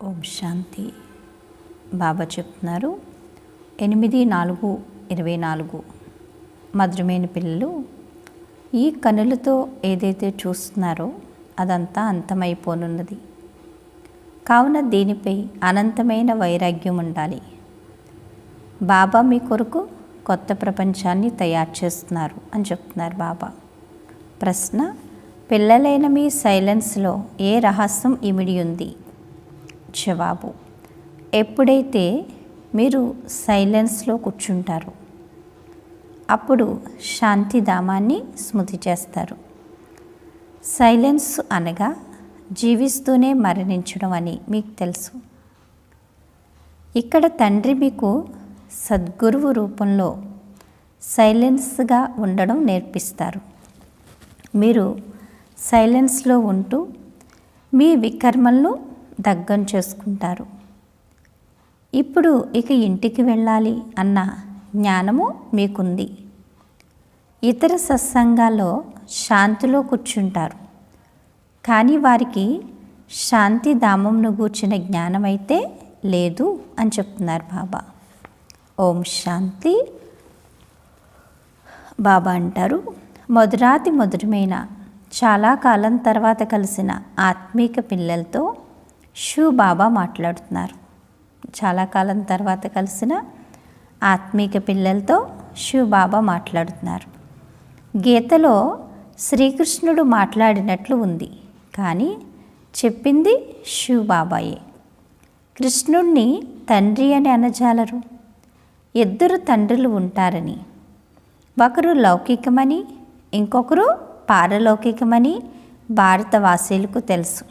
ఓం శాంతి. బాబా చెప్తున్నారు 8/4/24. మధురమైన పిల్లలు, ఈ కనులతో ఏదైతే చూస్తున్నారో అదంతా అంతమైపోనున్నది. కావున దీనిపై అనంతమైన వైరాగ్యం ఉండాలి. బాబా మీ కొరకు కొత్త ప్రపంచాన్ని తయారు చేస్తున్నారు అని చెప్తున్నారు బాబా. ప్రశ్న: పిల్లలైన మీ సైలెన్స్లో ఏ రహస్యం ఇమిడి ఉంది? జవాబు: ఎప్పుడైతే మీరు సైలెన్స్లో కూర్చుంటారో అప్పుడు శాంతిధామాన్ని స్మృతి చేస్తారు. సైలెన్స్ అనగా జీవిస్తూనే మరణించడం అని మీకు తెలుసు. ఇక్కడ తండ్రి మీకు సద్గురువు రూపంలో సైలెన్స్గా ఉండడం నేర్పిస్తారు. మీరు సైలెన్స్లో ఉంటూ మీ వికర్మలను దగ్గం చేసుకుంటారు. ఇప్పుడు ఇక ఇంటికి వెళ్ళాలి అన్న జ్ఞానము మీకుంది. ఇతర సత్సంగాల్లో శాంతిలో కూర్చుంటారు, కానీ వారికి శాంతిధామంను గూర్చిన జ్ఞానం అయితే లేదు అని చెప్తున్నారు బాబా. ఓం శాంతి. బాబా అంటారు, మధురాతి మధురమైన చాలా కాలం తర్వాత కలిసిన ఆత్మీక పిల్లలతో షూ బాబా మాట్లాడుతున్నారు. చాలా కాలం తర్వాత కలిసిన ఆత్మీక పిల్లలతో షూ బాబా మాట్లాడుతున్నారు. గీతలో శ్రీకృష్ణుడు మాట్లాడినట్లు ఉంది, కానీ చెప్పింది షూ బాబాయే. కృష్ణుణ్ణి తండ్రి అని అనజాలరు. ఇద్దరు తండ్రులు ఉంటారని, ఒకరు లౌకికమని ఇంకొకరు పారలౌకికమని భారతవాసీలకు తెలుసు.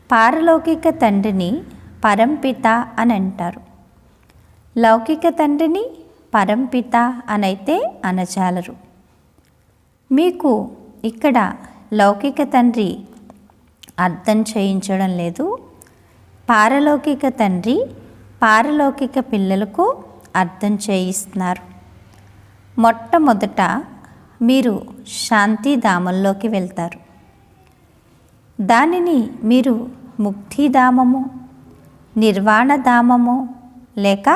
పారలౌకిక తండ్రిని పరంపిత అని అంటారు. లౌకిక తండ్రిని పరంపిత అనైతే అనజాలరు. మీకు ఇక్కడ లౌకిక తండ్రి అర్థం చేయించడం లేదు. పారలౌకిక తండ్రి పారలౌకిక పిల్లలకు అర్థం చేయిస్తున్నారు. మొట్టమొదట మీరు శాంతిధామంలోకి వెళ్తారు. దానిని మీరు ముక్తిధామము, నిర్వాణధామము లేక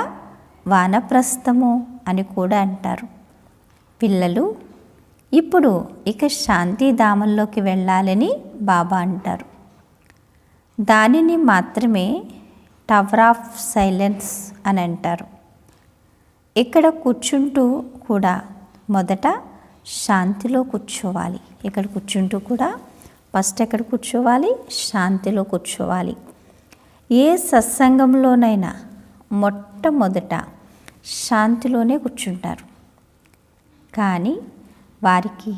వానప్రస్థము అని కూడా అంటారు. పిల్లలు ఇప్పుడు ఇక శాంతిధామంలోకి వెళ్ళాలని బాబా అంటారు. దానిని మాత్రమే టవర్ ఆఫ్ సైలెన్స్ అని అంటారు. ఇక్కడ కూర్చుంటూ కూడా మొదట శాంతిలో కూర్చోవాలి. ఇక్కడ కూర్చుంటూ కూడా ఫస్ట్ ఎక్కడ కూర్చోవాలి? శాంతిలో కూర్చోవాలి. ఏ సత్సంగంలోనైనా మొట్టమొదట శాంతిలోనే కూర్చుంటారు, కానీ వారికి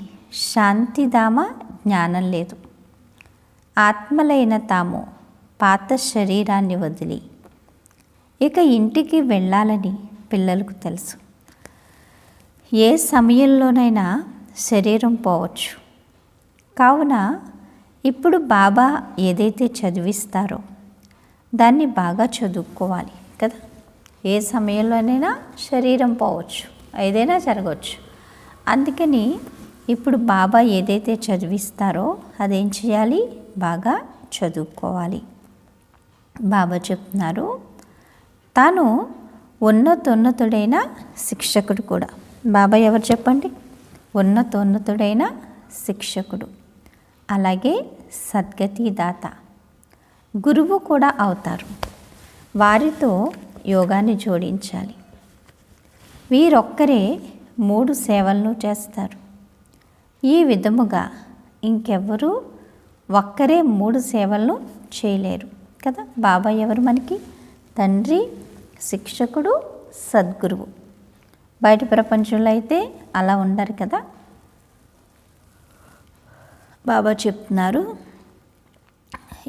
శాంతిధామ జ్ఞానం లేదు. ఆత్మలైన తాము పాత శరీరాన్ని వదిలి ఇక ఇంటికి వెళ్ళాలని పిల్లలకు తెలుసు. ఏ సమయంలోనైనా శరీరం పోవచ్చు. కావున ఇప్పుడు బాబా ఏదైతే చదివిస్తారో దాన్ని బాగా చదువుకోవాలి కదా. ఏ సమయంలోనైనా శరీరం పోవచ్చు, ఏదైనా జరగవచ్చు. అందుకని ఇప్పుడు బాబా ఏదైతే చదివిస్తారో అదేం చేయాలి? బాగా చదువుకోవాలి. బాబా చెప్తున్నారు, తాను ఉన్నతోన్నతుడైన శిక్షకుడు కూడా. బాబా ఎవరు చెప్పండి? ఉన్నతోన్నతుడైన శిక్షకుడు, అలాగే సద్గతి దాత, గురువు కూడా అవుతారు. వారితో యోగాన్ని జోడించాలి. వీరొక్కరే 3 సేవలను చేస్తారు. ఈ విధముగా ఇంకెవ్వరూ ఒక్కరే 3 సేవలను చేయలేరు కదా. బాబా ఎవరు మనకి? తండ్రి, శిక్షకుడు, సద్గురువు. బయట ప్రపంచంలో అయితే అలా ఉండరు కదా. బాబా చెప్తున్నారు,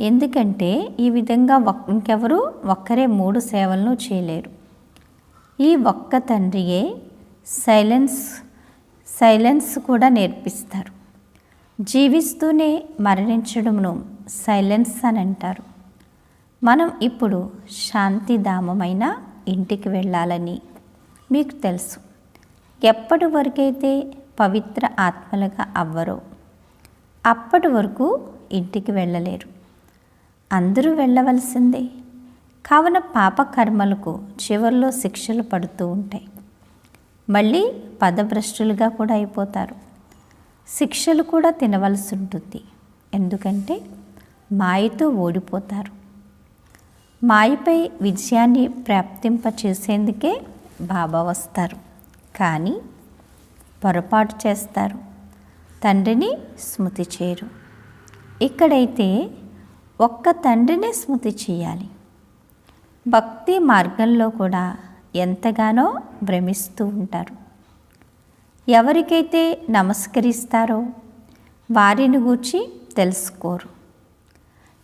ఎందుకంటే ఈ విధంగా ఇంకెవరు ఒక్కరే 3 సేవలను చేయలేరు. ఈ ఒక్క తండ్రియే సైలెన్స్ కూడా నేర్పిస్తారు. జీవిస్తూనే మరణించడంను సైలెన్స్ అని అంటారు. మనం ఇప్పుడు శాంతిధామమైన ఇంటికి వెళ్ళాలని మీకు తెలుసు. ఎప్పటి వరకైతే పవిత్ర ఆత్మలుగా అవ్వరో అప్పటి వరకు ఇంటికి వెళ్ళలేరు. అందరూ వెళ్ళవలసిందే. కావున పాపకర్మలకు చివరిలో శిక్షలు పడుతూ ఉంటాయి. మళ్ళీ పదభ్రష్టులుగా కూడా అయిపోతారు. శిక్షలు కూడా తినవలసి ఉంటుంది. ఎందుకంటే మాయతో ఓడిపోతారు. మాయపై విజయాన్ని ప్రాప్తింపచేసేందుకే బాబా వస్తారు. కానీ పొరపాటు చేస్తారు, తండ్రిని స్మృతి చేయరు. ఇక్కడైతే ఒక్క తండ్రినే స్మృతి చేయాలి. భక్తి మార్గంలో కూడా ఎంతగానో భ్రమిస్తూ ఉంటారు. ఎవరికైతే నమస్కరిస్తారో వారిని గూర్చి తెలుసుకోరు.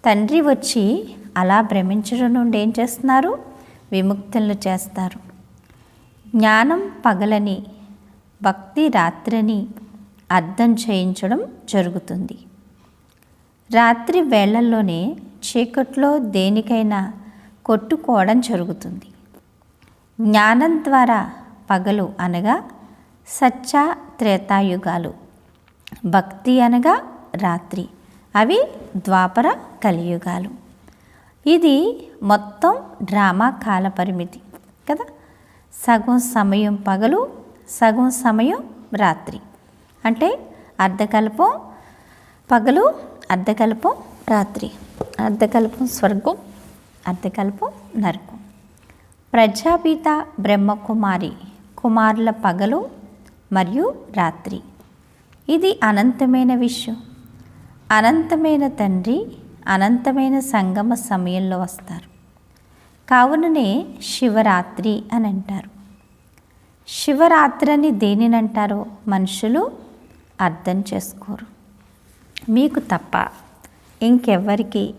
తండ్రి వచ్చి అలా భ్రమించడం నుండి ఏం చేస్తున్నారు? విముక్తులను చేస్తారు. జ్ఞానం పగలని, భక్తి రాత్రిని అర్థం చేయించడం జరుగుతుంది. రాత్రి వేళల్లోనే చీకట్లో దేనికైనా కొట్టుకోవడం జరుగుతుంది. జ్ఞానం ద్వారా పగలు అనగా సత్య త్రేతాయుగాలు, భక్తి అనగా రాత్రి, అవి ద్వాపర కలియుగాలు. ఇది మొత్తం డ్రామా కాల పరిమితి కదా. సగం సమయం పగలు, సగం సమయం రాత్రి. అంటే అర్ధకల్పం పగలు, అర్ధకల్పం రాత్రి, అర్ధకల్పం స్వర్గం, అర్ధకల్పం నరకం. ప్రజాపిత బ్రహ్మకుమారి కుమారుల పగలు మరియు రాత్రి. ఇది అనంతమైన విషయం. అనంతమైన తండ్రి అనంతమైన సంగమ సమయంలో వస్తారు. కావుననే శివరాత్రి అని అంటారు. శివరాత్రి అని దేనినంటారో మనుషులు అర్థం చేసుకోరు. మీకు తప్ప ఇంకెవ్వరికి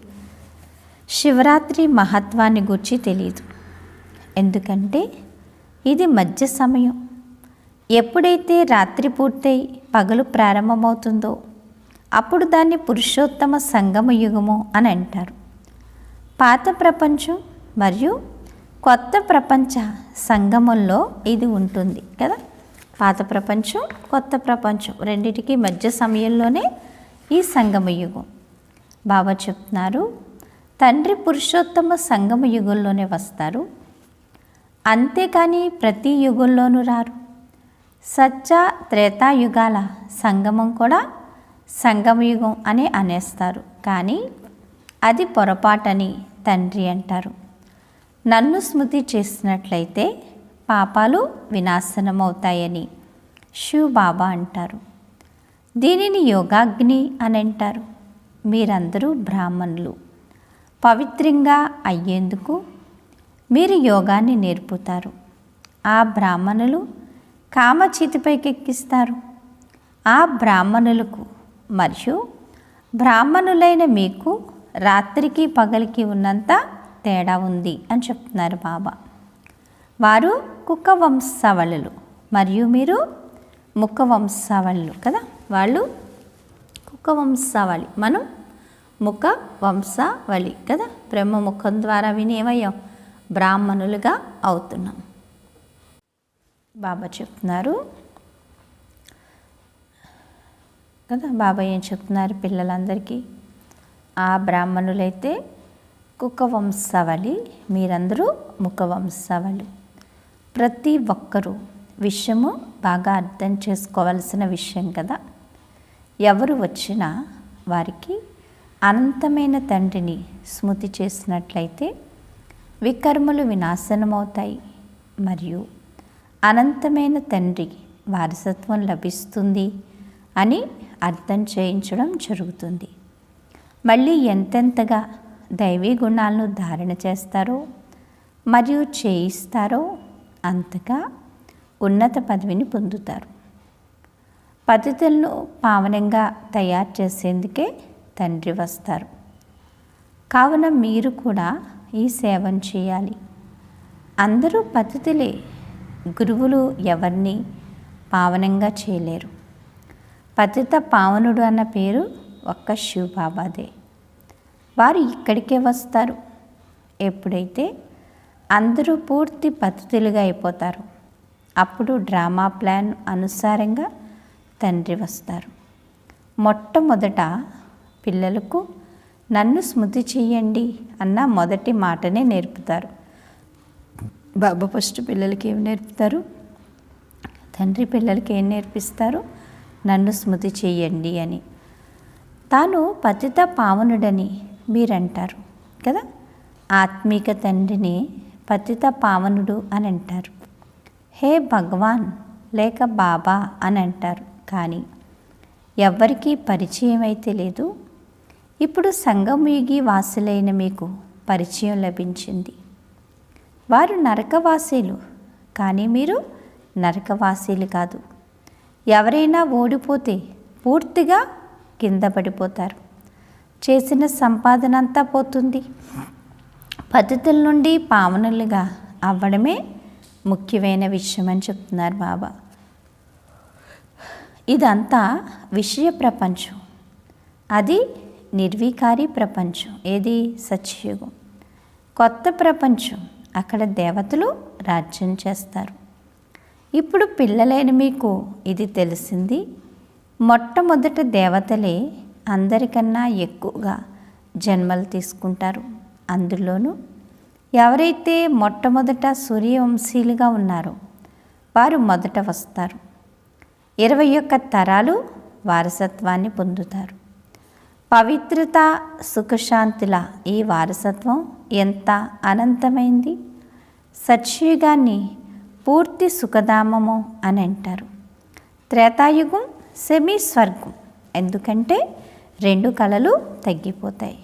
శివరాత్రి మహత్వాన్ని గురించి తెలియదు. ఎందుకంటే ఇది మధ్య సమయం. ఎప్పుడైతే రాత్రి పూర్తయి పగలు ప్రారంభమవుతుందో అప్పుడు దాన్ని పురుషోత్తమ సంగమ యుగము అని అంటారు. పాత ప్రపంచం మరియు కొత్త ప్రపంచ సంగమంలో ఇది ఉంటుంది కదా. పాత ప్రపంచం, కొత్త ప్రపంచం రెండిటికి మధ్య సమయంలోనే ఈ సంగమ యుగం. బాబా చెప్తున్నారు, తండ్రి పురుషోత్తమ సంగమ యుగంలోనే వస్తారు, అంతేకాని ప్రతి యుగంలోనూ రారు. సత్య త్రేతాయుగాల సంగమం కూడా సంగమయుగం అని అనేస్తారు. కానీ అది పొరపాటని తండ్రి అంటారు. నన్ను స్మృతి చేసినట్లయితే పాపాలు వినాశనమవుతాయని శివ్ బాబా అంటారు. దీనిని యోగాగ్ని అని అంటారు. మీరందరూ బ్రాహ్మణులు. పవిత్రంగా అయ్యేందుకు మీరు యోగాన్ని నేర్పుతారు. ఆ బ్రాహ్మణులు కామచితిపైకెక్కిస్తారు. ఆ బ్రాహ్మణులకు మరియు బ్రాహ్మణులైన మీకు రాత్రికి పగలికి ఉన్నంత తేడా ఉంది అని చెప్తున్నారు బాబా. వారు కుక్క వంశావళులు మరియు మీరు ముఖ వంశావళులు కదా. వాళ్ళు కుక్క వంశావళి, మనం ముఖ వంశావళి కదా. బ్రహ్మ ముఖం ద్వారా వినేమయ్యాం, బ్రాహ్మణులుగా అవుతున్నాం. బాబా చెప్తున్నారు కదా. బాబా ఏం చెప్తున్నారు పిల్లలందరికీ? ఆ బ్రాహ్మణులైతే కుక్క వంశావళి, మీరందరూ ముఖ వంశావళి. ప్రతి ఒక్కరూ విషయము బాగా అర్థం చేసుకోవాల్సిన విషయం కదా. ఎవరు వచ్చినా వారికి అనంతమైన తండ్రిని స్మృతి చేసినట్లయితే వికర్మలు వినాశనమవుతాయి మరియు అనంతమైన తండ్రి వారసత్వం లభిస్తుంది అని అర్థం చేయించడం జరుగుతుంది. మళ్ళీ ఎంతెంతగా దైవీ గుణాలను ధారణ చేస్తారో మరియు చేయిస్తారో అంతగా ఉన్నత పదవిని పొందుతారు. పతితులను పావనంగా తయారు చేసేందుకే తండ్రి వస్తారు. కావున మీరు కూడా ఈ సేవను చేయాలి. అందరూ పతితులే, గురువులు ఎవరిని పావనంగా చేయలేరు. పతిత పావనుడు అన్న పేరు ఒక్క శివ్ బాబాదే. వారు ఇక్కడికే వస్తారు ఎప్పుడైతే అందరూ పూర్తి పతితులుగా అయిపోతారు. అప్పుడు డ్రామా ప్లాన్ అనుసారంగా తండ్రి వస్తారు. మొట్టమొదట పిల్లలకు నన్ను స్మృతి చెయ్యండి అన్న మొదటి మాటనే నేర్పుతారు. బాబా ఫస్ట్ పిల్లలకి ఏం నేర్పుతారు? తండ్రి పిల్లలకి ఏం నేర్పిస్తారు? నన్ను స్మృతి చెయ్యండి అని. తాను పతిత పావనుడని మీరంటారు కదా. ఆత్మీక తండ్రిని పతిత పావనుడు అని అంటారు. హే భగవాన్ లేక బాబా అని అంటారు. కానీ ఎవ్వరికీ పరిచయం అయితే లేదు. ఇప్పుడు సంగమయుగి వాసులైన మీకు పరిచయం లభించింది. వారు నరకవాసీలు, కానీ మీరు నరకవాసీలు కాదు. ఎవరైనా ఓడిపోతే పూర్తిగా కింద పడిపోతారు. చేసిన సంపాదన అంతా పోతుంది. పతితుల నుండి పావనులుగా అవ్వడమే ముఖ్యమైన విషయం అని చెప్తున్నారు బాబా. ఇదంతా విషయ ప్రపంచం, అది నిర్వికారి ప్రపంచం. ఏది? సత్యయుగం. కొత్త ప్రపంచం, అక్కడ దేవతలు రాజ్యం చేస్తారు. ఇప్పుడు పిల్లలైన మీకు ఇది తెలిసింది. మొట్టమొదట దేవతలే అందరికన్నా ఎక్కువగా జన్మలు తీసుకుంటారు. అందులోనూ ఎవరైతే మొట్టమొదట సూర్యవంశీలుగా ఉన్నారో వారు మొదట వస్తారు. 21 తరాలు వారసత్వాన్ని పొందుతారు. పవిత్రత, సుఖశాంతుల ఈ వారసత్వం ఎంత అనంతమైంది. సత్యయుగాన్ని పూర్తి సుఖధామము అని అంటారు. త్రేతాయుగం సెమీ స్వర్గం. ఎందుకంటే 2 కళలు తగ్గిపోతాయి.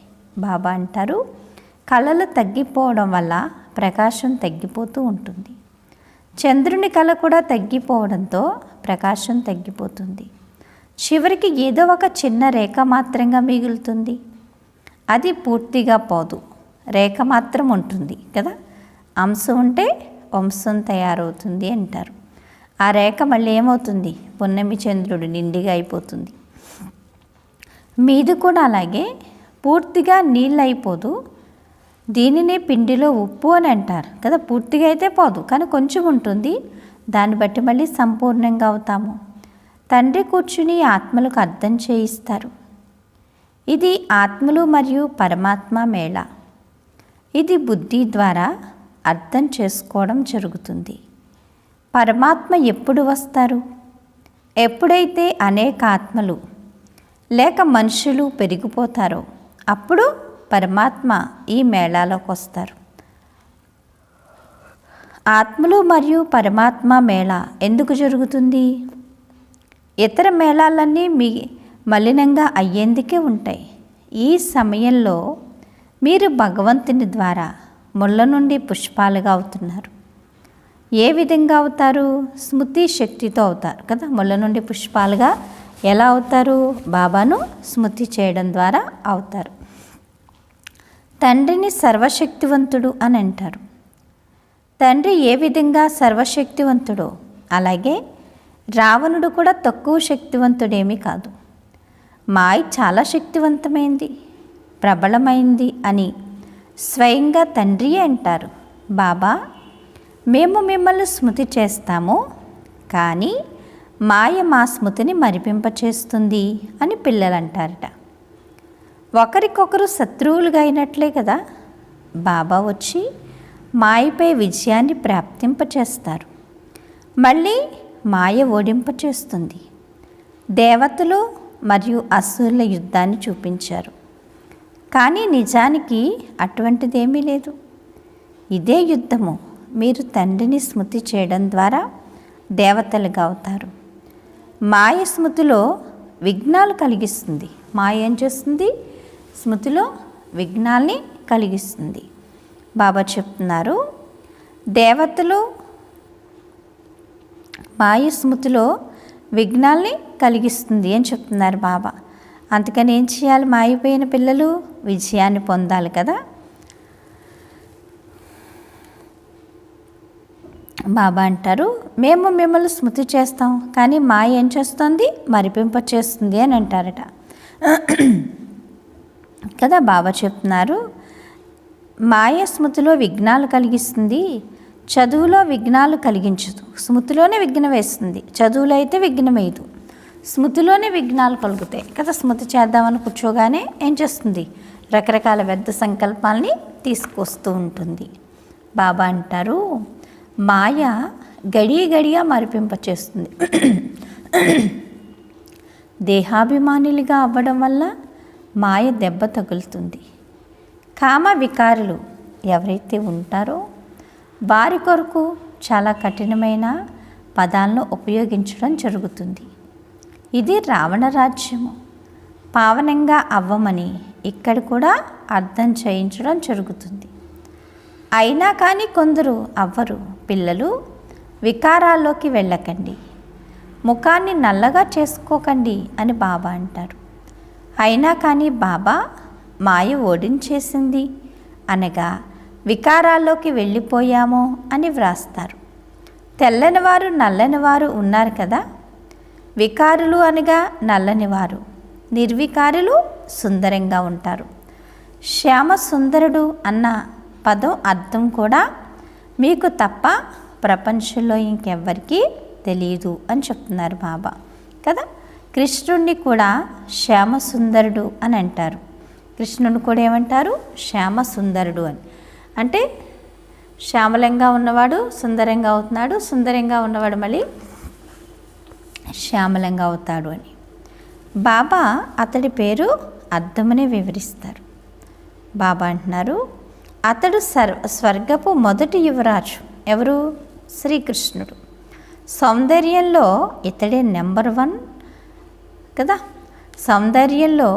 బాబా అంటారు, కళలు తగ్గిపోవడం వల్ల ప్రకాశం తగ్గిపోతూ ఉంటుంది. చంద్రుని కళ కూడా తగ్గిపోవడంతో ప్రకాశం తగ్గిపోతుంది. చివరికి ఏదో ఒక చిన్న రేఖ మాత్రంగా మిగులుతుంది. అది పూర్తిగా పోదు, రేఖ మాత్రం ఉంటుంది కదా. అంశం ఉంటే వంశం తయారవుతుంది అంటారు. ఆ రేఖ మళ్ళీ ఏమవుతుంది? పున్నమి చంద్రుడు నిండిగా అయిపోతుంది. మీది కూడా అలాగే పూర్తిగా నీళ్ళు అయిపోదు. దీనినే పిండిలో ఉప్పు అని అంటారు కదా. పూర్తిగా అయితే పోదు, కానీ కొంచెం ఉంటుంది. దాన్ని బట్టి మళ్ళీ సంపూర్ణంగా అవుతాము. తండ్రి కూర్చుని ఆత్మలకు అర్థం చేయిస్తారు. ఇది ఆత్మలు మరియు పరమాత్మ మేళ. ఇది బుద్ధి ద్వారా అర్థం చేసుకోవడం జరుగుతుంది. పరమాత్మ ఎప్పుడు వస్తారు? ఎప్పుడైతే అనేక ఆత్మలు లేక మనుషులు పెరిగిపోతారో అప్పుడు పరమాత్మ ఈ మేళాలోకి వస్తారు. ఆత్మలు మరియు పరమాత్మ మేళ ఎందుకు జరుగుతుంది? ఇతర మేళాలన్నీ మలినంగా అయ్యేందుకే ఉంటాయి. ఈ సమయంలో మీరు భగవంతుని ద్వారా ముళ్ళ నుండి పుష్పాలుగా అవుతున్నారు. ఏ విధంగా అవుతారు? స్మృతి శక్తితో అవుతారు కదా. ముళ్ళ నుండి పుష్పాలుగా ఎలా అవుతారు? బాబాను స్మృతి చేయడం ద్వారా అవుతారు. తండ్రిని సర్వశక్తివంతుడు అని అంటారు. తండ్రి ఏ విధంగా సర్వశక్తివంతుడో అలాగే రావణుడు కూడా తక్కువ శక్తివంతుడేమీ కాదు. మాయ చాలా శక్తివంతమైంది, ప్రబలమైంది అని స్వయంగా తండ్రియే అంటారు. బాబా, మేము మిమ్మల్ని స్మృతి చేస్తాము, కానీ మాయ మా స్మృతిని మరిపింపచేస్తుంది అని పిల్లలు అంటారట. ఒకరికొకరు శత్రువులుగా అయినట్లే కదా. బాబా వచ్చి మాయపై విజయాన్ని ప్రాప్తింపచేస్తారు. మళ్ళీ మాయ ఓడింపచేస్తుంది. దేవతలు మరియు అసురుల యుద్ధాన్ని చూపించారు, కానీ నిజానికి అటువంటిదేమీ లేదు. ఇదే యుద్ధము. మీరు తండ్రిని స్మృతి చేయడం ద్వారా దేవతలుగా అవుతారు. మాయ స్మృతిలో విఘ్నాలు కలిగిస్తుంది. మాయ ఏం చేస్తుంది? స్మృతిలో విఘ్నాల్ని కలిగిస్తుంది. బాబా చెప్తున్నారు, దేవతలు మాయ స్మృతిలో విఘ్నాల్ని కలిగిస్తుంది అని చెప్తున్నారు బాబా. అందుకని ఏం చేయాలి? మాయపోయిన పిల్లలు విజయాన్ని పొందాలి కదా. బాబా అంటారు, మేము మిమ్మల్ని స్మృతి చేస్తాం, కానీ మాయ ఏం చేస్తుంది? మరిపింప చేస్తుంది అని అంటారట కదా. బాబా చెప్తున్నారు, మాయ స్మృతిలో విఘ్నాలు కలిగిస్తుంది, చదువులో విఘ్నాలు కలిగించదు. స్మృతిలోనే విఘ్నం వేస్తుంది, చదువులో అయితే విఘ్నం వేయదు. స్మృతిలోనే విఘ్నాలు కలుగుతాయి కదా. స్మృతి చేద్దామని కూర్చోగానే ఏం చేస్తుంది? రకరకాల వ్యర్థ సంకల్పాలని తీసుకొస్తూ ఉంటుంది. బాబా అంటారు, మాయ గడియ మరిపింపచేస్తుంది. దేహాభిమానులుగా అవ్వడం వల్ల మాయ దెబ్బ తగులుతుంది. కామ వికారులు ఎవరైతే ఉంటారో వారి కొరకు చాలా కఠినమైన పదాలను ఉపయోగించడం జరుగుతుంది. ఇది రావణ రాజ్యము. పావనంగా అవ్వమని ఇక్కడ కూడా అర్థం చేయించడం జరుగుతుంది. అయినా కానీ కొందరు అవ్వరు. పిల్లలు, వికారాల్లోకి వెళ్ళకండి, ముఖాన్ని నల్లగా చేసుకోకండి అని బాబా అంటారు. అయినా కానీ బాబా మాయ ఓడించేసింది అనగా వికారాల్లోకి వెళ్ళిపోయామో అని వ్రాస్తారు. తెల్లనివారు నల్లనివారు ఉన్నారు కదా. వికారులు అనగా నల్లనివారు, నిర్వికారులు సుందరంగా ఉంటారు. శ్యామ సుందరుడు అన్న పదం అర్థం కూడా మీకు తప్ప ప్రపంచంలో ఇంకెవ్వరికీ తెలియదు అని చెప్తున్నారు బాబా కదా. కృష్ణుడిని కూడా శ్యామ సుందరుడు అని అంటారు. కృష్ణుని కూడా ఏమంటారు? శ్యామ సుందరుడు అని. అంటే శ్యామలంగా ఉన్నవాడు సుందరంగా అవుతున్నాడు, సుందరంగా ఉన్నవాడు మళ్ళీ శ్యామలంగా అవుతాడు అని. బాబా అతడి పేరు అర్థమనే వివరిస్తారు. బాబా అంటున్నారు, అతడు స్వర్గపు మొదటి యువరాజు. ఎవరు? శ్రీకృష్ణుడు. సౌందర్యంలో ఇతడే నెంబర్ 1 కదా. సౌందర్యంలో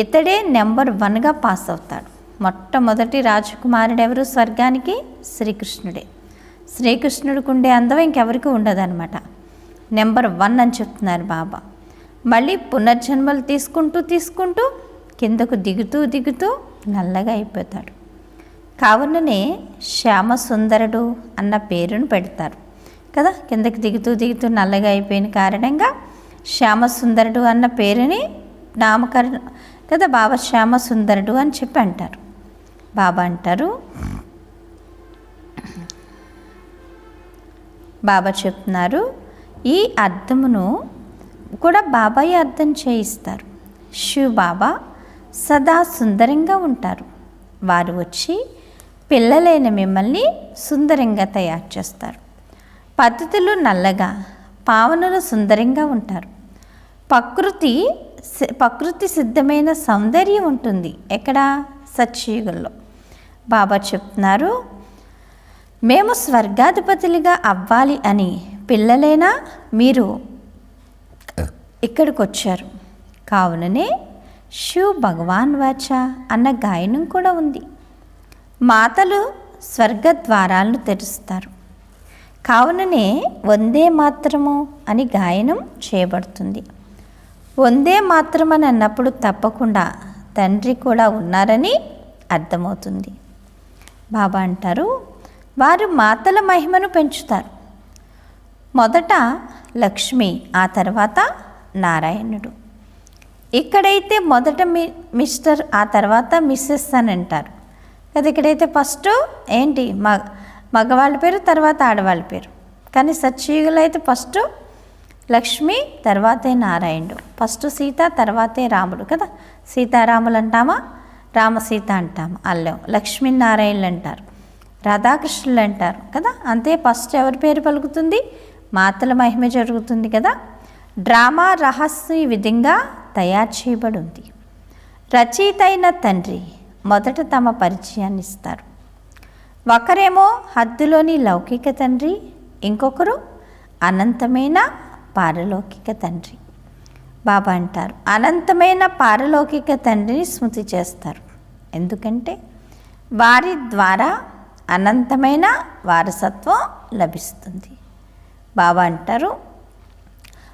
ఇతడే నెంబర్ 1గా పాస్ అవుతాడు. మొట్టమొదటి రాజకుమారుడు ఎవరు స్వర్గానికి? శ్రీకృష్ణుడే. శ్రీకృష్ణుడికి ఉండే అందం ఇంకెవరికి ఉండదన్నమాట. నెంబర్ 1 అని చెప్తున్నారు బాబా. మళ్ళీ పునర్జన్మలు తీసుకుంటూ కిందకు దిగుతూ నల్లగా అయిపోతాడు. కావుననే శ్యామ సుందరుడు అన్న పేరును పెడతారు కదా. కిందకి దిగుతూ నల్లగా అయిపోయిన కారణంగా శ్యామ సుందరుడు అన్న పేరుని నామకరణం కదా. బాబా శ్యామ సుందరుడు అని చెప్పి అంటారు. బాబా అంటారు, బాబా చెప్తున్నారు, ఈ అర్థమును కూడా బాబాయే అర్థం చేయిస్తారు. శివ్ బాబా సదా సుందరంగా ఉంటారు. వారు వచ్చి పిల్లలైన మిమ్మల్ని సుందరంగా తయారు చేస్తారు. పద్ధతులు నల్లగా, పావనులు సుందరంగా ఉంటారు. ప్రకృతి సిద్ధమైన సౌందర్యం ఉంటుంది. ఎక్కడ? సత్యయుగంలో. బాబా చెప్తున్నారు, మేము స్వర్గాధిపతులుగా అవ్వాలి అని పిల్లలైనా మీరు ఇక్కడికి వచ్చారు. కావుననే శివ్ భగవాన్ వాచ అన్న గాయనం కూడా ఉంది. మాతలు స్వర్గద్వారాలను తెరుస్తారు. కావుననే వందే మాత్రము అని గాయనం చేయబడుతుంది. వందే మాత్రం అని అన్నప్పుడు తప్పకుండా తండ్రి కూడా ఉన్నారని అర్థమవుతుంది. బాబా అంటారు, వారు మాతల మహిమను పెంచుతారు. మొదట లక్ష్మి, ఆ తర్వాత నారాయణుడు. ఇక్కడైతే మొదట మిస్టర్, ఆ తర్వాత మిస్సెస్ అని అంటారు కదా. ఇక్కడైతే ఫస్ట్ ఏంటి మగవాళ్ళ పేరు, తర్వాత ఆడవాళ్ళ పేరు. కానీ సత్యయుగంలో అయితే ఫస్ట్ లక్ష్మి, తర్వాతే నారాయణుడు. ఫస్ట్ సీత, తర్వాతే రాముడు కదా. సీతారాములు అంటామా, రామసీత అంటాము, అల్లం లక్ష్మీనారాయణులు అంటారు, రాధాకృష్ణులు అంటారు కదా. అంతే ఫస్ట్ ఎవరి పేరు పలుకుతుంది? మాతల మహిమ జరుగుతుంది కదా. డ్రామా రహస్యం ఈ విధంగా తయారు చేయబడి ఉంది. రచయిత అయిన తండ్రి మొదట తమ పరిచయాన్ని ఇస్తారు. ఒకరేమో హద్దులోని లౌకిక తండ్రి, ఇంకొకరు అనంతమైన పారలౌకిక తండ్రి. బాబా అంటారు, అనంతమైన పారలౌకిక తండ్రిని స్మృతి చేస్తారు. ఎందుకంటే వారి ద్వారా అనంతమైన వారసత్వం లభిస్తుంది. బాబా అంటారు,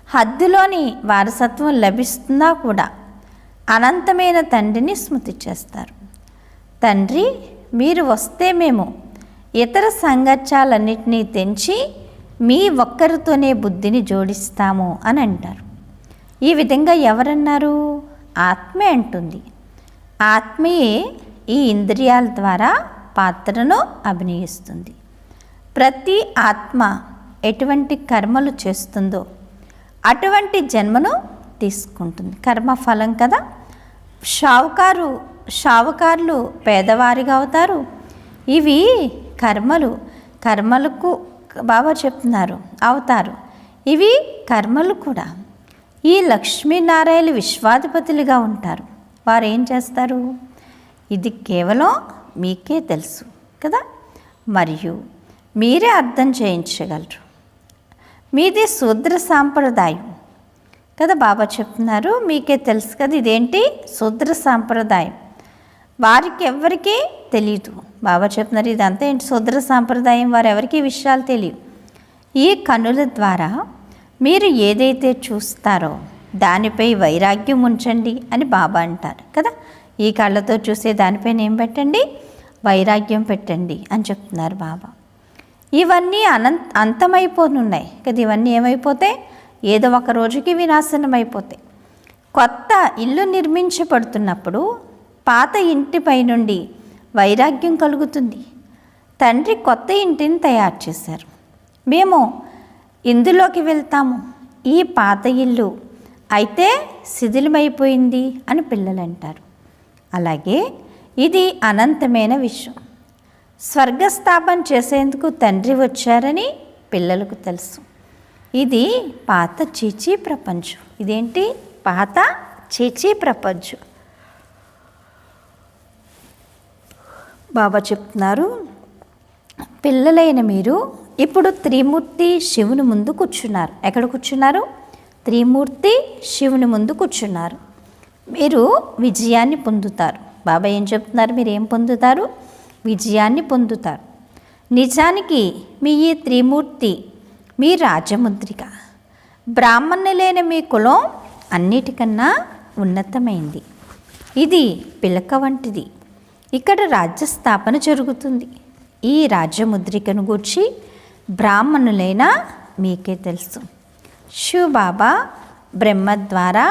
హద్దులోని వారసత్వం లభిస్తున్నా కూడా అనంతమైన తండ్రిని స్మృతి చేస్తారు. తండ్రి, మీరు వస్తే మేము ఇతర సంఘర్షాలన్నింటినీ తెంచి మీ ఒక్కరితోనే బుద్ధిని జోడిస్తాము అని అంటారు. ఈ విధంగా ఎవరన్నారు? ఆత్మే అంటుంది. ఆత్మయే ఈ ఇంద్రియాల ద్వారా పాత్రను అభినయిస్తుంది. ప్రతి ఆత్మ ఎటువంటి కర్మలు చేస్తుందో అటువంటి జన్మను తీసుకుంటుంది. కర్మఫలం కదా. షావుకారు షావుకారులు పేదవారిగా అవుతారు. ఇవి కర్మలకు బాబా చెప్తున్నారు అవుతారు. ఇవి కర్మలు కూడా. ఈ లక్ష్మీనారాయణలు విశ్వాధిపతులుగా ఉంటారు. వారు ఏం చేస్తారు? ఇది కేవలం మీకే తెలుసు కదా, మరియు మీరే అర్థం చేయించగలరు. మీది శూద్ర సాంప్రదాయం కదా. బాబా చెప్తున్నారు మీకే తెలుసు కదా, ఇదేంటి శూద్ర సాంప్రదాయం. వారికి ఎవరికీ తెలియదు. బాబా చెప్తున్నారు ఇదంతా ఏంటి శూద్ర సాంప్రదాయం, వారు ఎవరికి విషయాలు తెలియవు. ఈ కనుల ద్వారా మీరు ఏదైతే చూస్తారో దానిపై వైరాగ్యం ఉంచండి అని బాబా అంటారు కదా. ఈ కళ్ళతో చూసే దానిపైన ఏం పెట్టండి? వైరాగ్యం పెట్టండి అని చెప్తున్నారు బాబా. ఇవన్నీ అంతమైపోనున్నాయి కదా. ఇవన్నీ ఏమైపోతాయి? ఏదో ఒక రోజుకి వినాశనం అయిపోతాయి. కొత్త ఇల్లు నిర్మించబడుతున్నప్పుడు పాత ఇంటిపై నుండి వైరాగ్యం కలుగుతుంది. తండ్రి కొత్త ఇంటిని తయారు చేశారు, మేము ఇందులోకి వెళ్తాము. ఈ పాత ఇల్లు అయితే శిథిలమైపోయింది అని పిల్లలు అంటారు. అలాగే ఇది అనంతమైన విషయం. స్వర్గస్థాపన చేసేందుకు తండ్రి వచ్చారని పిల్లలకు తెలుసు. ఇది పాత చీచీ ప్రపంచం. ఇదేంటి? పాత చీచీ ప్రపంచం. బాబా చెప్తున్నారు పిల్లలైన మీరు ఇప్పుడు త్రిమూర్తి శివుని ముందు కూర్చున్నారు. ఎక్కడ కూర్చున్నారు? త్రిమూర్తి శివుని ముందు కూర్చున్నారు. మీరు విజయాన్ని పొందుతారు. బాబా ఏం చెప్తున్నారు? మీరు ఏం పొందుతారు? విజయాన్ని పొందుతారు. నిజానికి మీ ఈ త్రిమూర్తి మీ రాజముద్రిక. బ్రాహ్మణులైన మీ కులం అన్నిటికన్నా ఉన్నతమైంది. ఇది పిలక వంటిది. ఇక్కడ రాజ్యస్థాపన జరుగుతుంది. ఈ రాజ్యముద్రికను గూర్చి బ్రాహ్మణులైన మీకే తెలుసు. శివబాబా బ్రహ్మ ద్వారా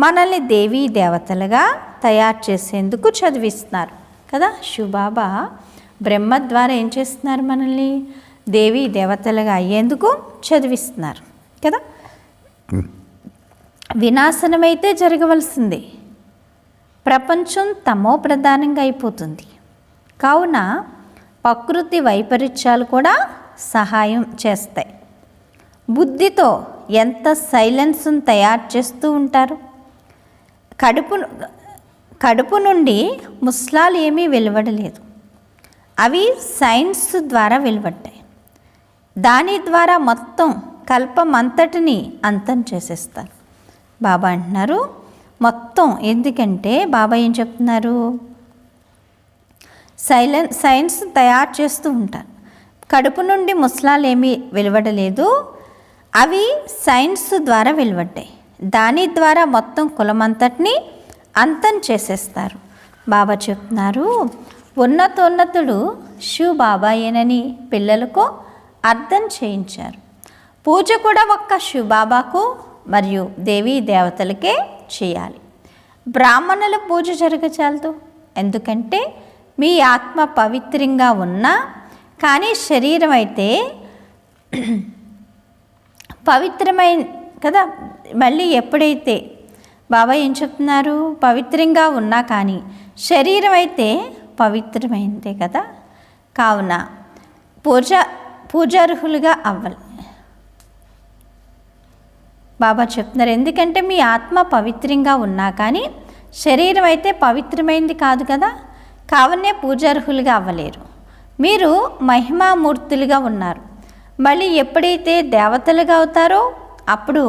మనల్ని దేవీ దేవతలుగా తయారు చేసేందుకు చదివిస్తున్నారు కదా. శివబాబా బ్రహ్మ ద్వారా ఏం చేస్తున్నారు? మనల్ని దేవీ దేవతలుగా అయ్యేందుకు చదివిస్తున్నారు కదా. వినాశనమైతే జరగవలసిందే. ప్రపంచం తమో ప్రధానంగా అయిపోతుంది. కావున ప్రకృతి వైపరీత్యాలు కూడా సహాయం చేస్తాయి. బుద్ధితో ఎంత సైలెన్స్ను తయారు చేస్తూ ఉంటారు. కడుపు నుండి ముస్లాలు ఏమీ వెలువడలేదు, అవి సైన్స్ ద్వారా వెలువడ్డాయి. దాని ద్వారా మొత్తం కల్పమంతటిని అంతం చేసేస్తారు. బాబా అంటున్నారు మొత్తం. ఎందుకంటే బాబా ఏం చెప్తున్నారు? సైన్స్ తయారు చేస్తూ ఉంటారు. కడుపు నుండి ముస్లాలు ఏమీ వెలువడలేదు, అవి సైన్స్ ద్వారా వెలువడ్డాయి. దాని ద్వారా మొత్తం కులమంతటిని అంతం చేసేస్తారు. బాబా చెప్తున్నారు ఉన్నతోన్నతుడు శివ బాబాయేనని పిల్లలకు అర్థం చేయించారు. పూజ కూడా ఒక్క శివబాబాకు మరియు దేవీ దేవతలకే చేయాలి. బ్రాహ్మణుల పూజ జరగచాలదు. ఎందుకంటే మీ ఆత్మ పవిత్రంగా ఉన్నా కానీ శరీరం అయితే పవిత్రమైన కదా. మళ్ళీ ఎప్పుడైతే బాబా ఏం చెప్తున్నారు? పవిత్రంగా ఉన్నా కానీ శరీరం అయితే పవిత్రమైందే కదా. కావున పూజార్హులుగా అవ్వాలి. బాబా చెప్తున్నారు ఎందుకంటే మీ ఆత్మ పవిత్రంగా ఉన్నా కానీ శరీరం అయితే పవిత్రమైంది కాదు కదా. కావునే పూజార్హులుగా అవ్వలేరు. మీరు మహిమామూర్తులుగా ఉన్నారు. మళ్ళీ ఎప్పుడైతే దేవతలుగా అవుతారో అప్పుడు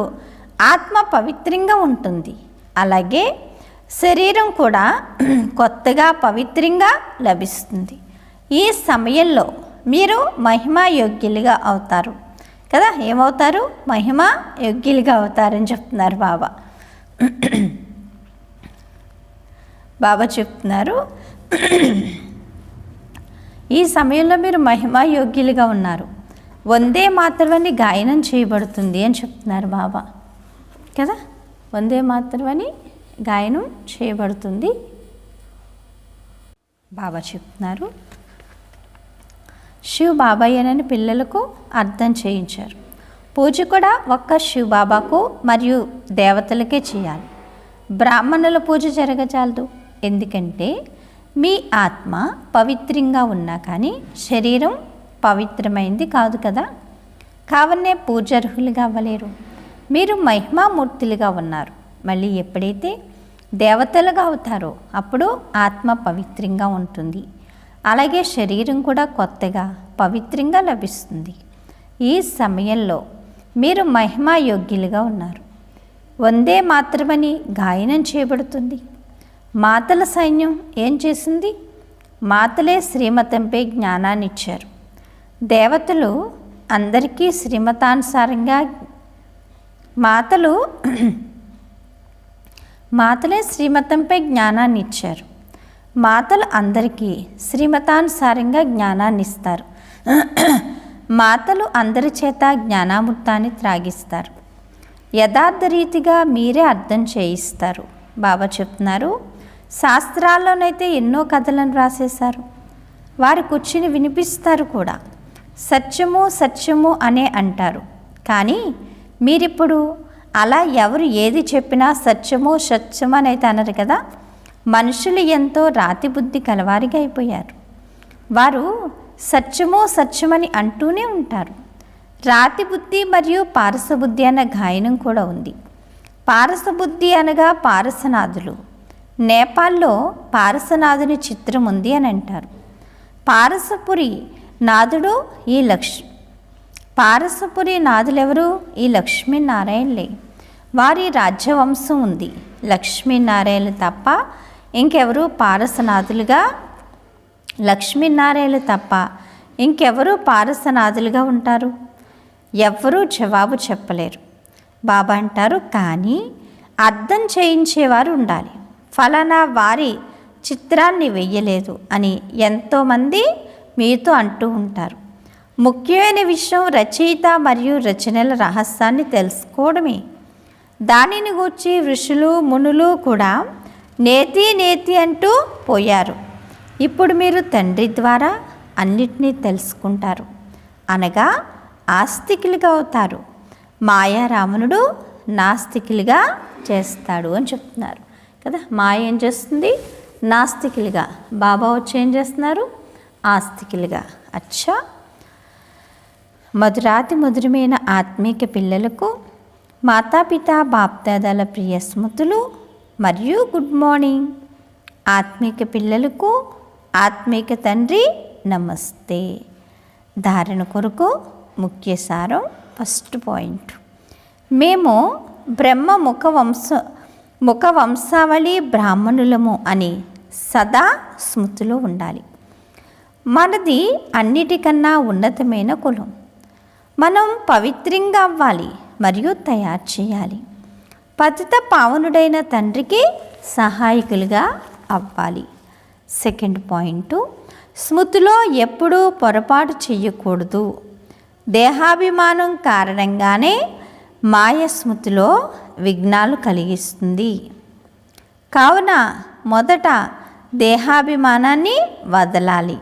ఆత్మ పవిత్రంగా ఉంటుంది. అలాగే శరీరం కూడా కొత్తగా పవిత్రంగా లభిస్తుంది. ఈ సమయంలో మీరు మహిమా యోగ్యులుగా అవుతారు కదా. ఏమవుతారు? మహిమా యోగ్యులుగా అవుతారని చెప్తున్నారు బాబా. బాబా చెప్తున్నారు ఈ సమయంలో మీరు మహిమా యోగ్యులుగా ఉన్నారు. వందే మాతరమని గాయనం చేయబడుతుంది అని చెప్తున్నారు బాబా కదా. వందే మాతరమని గాయనం చేయబడుతుంది. బాబా చెప్తున్నారు శివ బాబాయేనని పిల్లలకు అర్థం చేయించారు. పూజ కూడా ఒక్క శివ బాబాకు మరియు దేవతలకే చేయాలి. బ్రాహ్మణుల పూజ జరగచాలదు. ఎందుకంటే మీ ఆత్మ పవిత్రంగా ఉన్నా కానీ శరీరం పవిత్రమైంది కాదు కదా. కావనే పూజార్హులుగా అవ్వలేరు. మీరు మహిమామూర్తులుగా ఉన్నారు. మళ్ళీ ఎప్పుడైతే దేవతలుగా అవుతారో అప్పుడు ఆత్మ పవిత్రంగా ఉంటుంది. అలాగే శరీరం కూడా కొత్తగా పవిత్రంగా లభిస్తుంది. ఈ సమయంలో మీరు మహిమాయోగ్యులుగా ఉన్నారు. వందే మాత్రమని గాయనం చేయబడుతుంది. మాతల సైన్యం ఏం చేసింది? మాతలే శ్రీమతంపై జ్ఞానాన్ని ఇచ్చారు. దేవతలు అందరికీ శ్రీమతానుసారంగా మాతలే శ్రీమతంపై జ్ఞానాన్ని ఇచ్చారు. మాతలు అందరికీ శ్రీమతానుసారంగా జ్ఞానాన్ని ఇస్తారు. మాతలు అందరి చేత జ్ఞానామృతాన్ని త్రాగిస్తారు. యథార్థ రీతిగా మీరే అర్థం చేయిస్తారు. బాబా చెప్తున్నారు, శాస్త్రాల్లోనైతే ఎన్నో కథలను రాసేశారు. వారు కూర్చుని వినిపిస్తారు కూడా. సత్యము సత్యము అనే అంటారు. కానీ మీరిప్పుడు అలా ఎవరు ఏది చెప్పినా సత్యము సత్యము అని అయితే అనరు కదా. మనుషులు ఎంతో రాతి బుద్ధి కలవారిగా అయిపోయారు. వారు సత్యము సత్యమని అంటూనే ఉంటారు. రాతి బుద్ధి మరియు పారసబుద్ధి అన్న గాయనం కూడా ఉంది. పారసబుద్ధి అనగా పారసనాథులు. నేపాల్లో పారసనాథుని చిత్రం ఉంది అని అంటారు. పారసపురి నాథుడు పారసపురి నాథులెవరు? ఈ లక్ష్మీనారాయణలే. వారి రాజ్యవంశం ఉంది. లక్ష్మీనారాయణలు తప్ప ఇంకెవరు పారసనాథులుగా పారసనాథులుగా ఉంటారు? ఎవ్వరూ జవాబు చెప్పలేరు. బాబా అంటారు, కానీ అర్థం చేయించేవారు ఉండాలి. ఫలానా వారి చిత్రాన్ని వెయ్యలేదు అని ఎంతోమంది మీతో అంటూ ఉంటారు. ముఖ్యమైన విషయం రచయిత మరియు రచనల రహస్యాన్ని తెలుసుకోవడమే. దానిని గూర్చి ఋషులు మునులు కూడా నేతి నేతి అంటూ పోయారు. ఇప్పుడు మీరు తండ్రి ద్వారా అన్నిటినీ తెలుసుకుంటారు, అనగా ఆస్తికులుగా అవుతారు. మాయారావణుడు నాస్తికులుగా చేస్తాడు అని చెప్తున్నారు కదా. మాయ ఏం చేస్తుంది? నాస్తికులుగా. బాబా వచ్చి ఏం చేస్తున్నారు? ఆస్తికులుగా. అచ్చా, మధురాతి మధురమైన ఆత్మీక పిల్లలకు మాతాపిత బాప్దాదాల ప్రియ స్మృతులు మరియు గుడ్ మార్నింగ్. ఆత్మీక పిల్లలకు ఆత్మీక తండ్రి నమస్తే. ధారణ కొరకు ముఖ్య సారం. ఫస్ట్ పాయింట్, మేము బ్రహ్మ ముఖ వంశావళి బ్రాహ్మణులము అని సదా స్మృతిలో ఉండాలి. మనది అన్నిటికన్నా ఉన్నతమైన కులం. మనం పవిత్రంగా అవ్వాలి మరియు తయారు చేయాలి. పతిత పావనుడైన తండ్రికి సహాయకులుగా అవ్వాలి. సెకండ్ పాయింట్, స్మృతిలో ఎప్పుడూ పొరపాటు చేయకూడదు. దేహాభిమానం కారణంగానే మాయ స్మృతిలో విఘ్నాలు కలిగిస్తుంది. కావున మొదట దేహాభిమానాన్ని వదలాలి.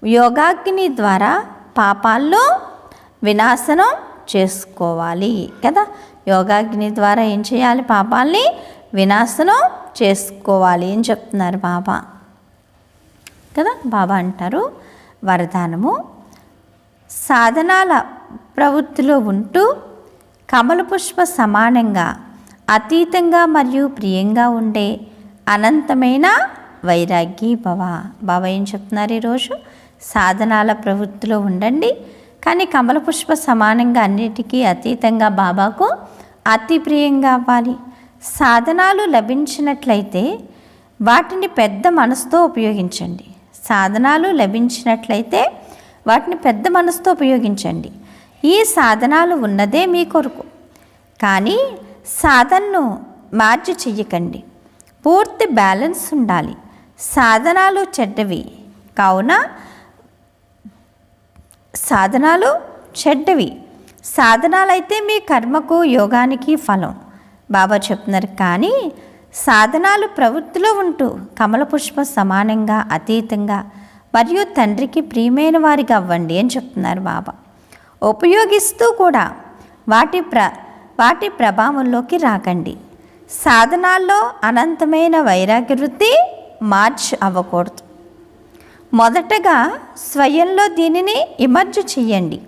యోగాగ్ని ద్వారా పాపాల్లో వినాశనం చేసుకోవాలి కదా. యోగాగ్ని ద్వారా ఏం చేయాలి? పాపాల్ని వినాశనం చేసుకోవాలి అని చెప్తున్నారు బాబా కదా. బాబా అంటారు, వరదానము, సాధనాల ప్రవృత్తిలో ఉంటూ కమల పుష్ప సమానంగా అతీతంగా మరియు ప్రియంగా ఉండే అనంతమైన వైరాగ్య భవ. బాబా ఏం చెప్తున్నారు ఈరోజు? సాధనాల ప్రవృత్తిలో ఉండండి, కానీ కమల పుష్ప సమానంగా అన్నిటికీ అతీతంగా బాబాకు అతి ప్రియంగా అవ్వాలి. సాధనాలు లభించినట్లయితే వాటిని పెద్ద మనసుతో ఉపయోగించండి. ఈ సాధనాలు ఉన్నదే మీ కొరకు, కానీ సాధనను మార్చి చెయ్యకండి. పూర్తి బ్యాలెన్స్ ఉండాలి. సాధనాలు చెడ్డవి కావున సాధనాలైతే మీ కర్మకు యోగానికి ఫలం. బాబా చెప్తున్నారు, కానీ సాధనాలు ప్రవృత్తిలో ఉంటూ కమల పుష్ప సమానంగా అతీతంగా మరియు తండ్రికి ప్రియమైన వారిగా అవ్వండి అని చెప్తున్నారు బాబా. ఉపయోగిస్తూ కూడా వాటి ప్రభావంలోకి రాకండి. సాధనాల్లో అనంతమైన వైరాగ్య వృద్ధి మార్చ్ అవ్వకూడదు. మొదటగా స్వయంలో దీనిని ఇమర్జ్ చెయ్యండి.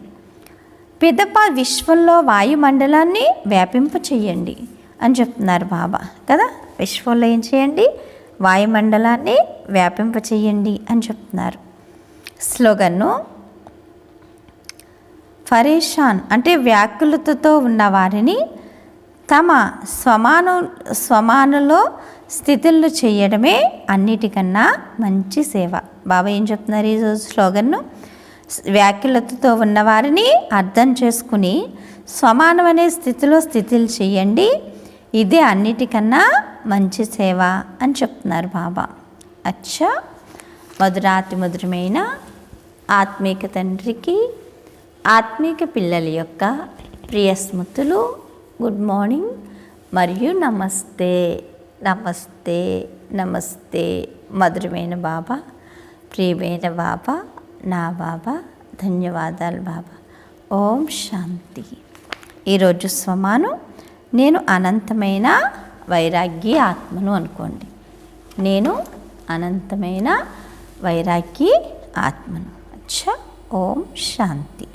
పిదప విశ్వంలో వాయుమండలాన్ని వ్యాపింప చెయ్యండి అని చెప్తున్నారు బాబా కదా. విశ్వంలో ఏం చేయండి? వాయుమండలాన్ని వ్యాపింప చెయ్యండి అని చెప్తున్నారు. స్లోగన్ను పరేషాన్ అంటే వ్యాకులతతో ఉన్న వారిని తమ స్వమానులో స్థితులను చేయడమే అన్నిటికన్నా మంచి సేవ. బాబా ఏం చెప్తున్నారు ఈరోజు స్లోగన్ను? వ్యాకులతతో ఉన్నవారిని అర్థం చేసుకుని స్వమానం అనే స్థితులు చేయండి, ఇదే అన్నిటికన్నా మంచి సేవ అని చెప్తున్నారు బాబా. అచ్చా, మధురాతి మధురమైన ఆత్మీక తండ్రికి ఆత్మీక పిల్లల యొక్క ప్రియ స్మృతులు, గుడ్ మార్నింగ్ మరియు నమస్తే నమస్తే నమస్తే. మధురమైన బాబా, ప్రియమైన బాబా, నా బాబా, ధన్యవాదాలు బాబా. ఓం శాంతి. ఈరోజు స్వమాను నేను అనంతమైన వైరాగ్య ఆత్మను అనుకోండి. నేను అనంతమైన వైరాగ్య ఆత్మను. అచ్చా, ఓం శాంతి.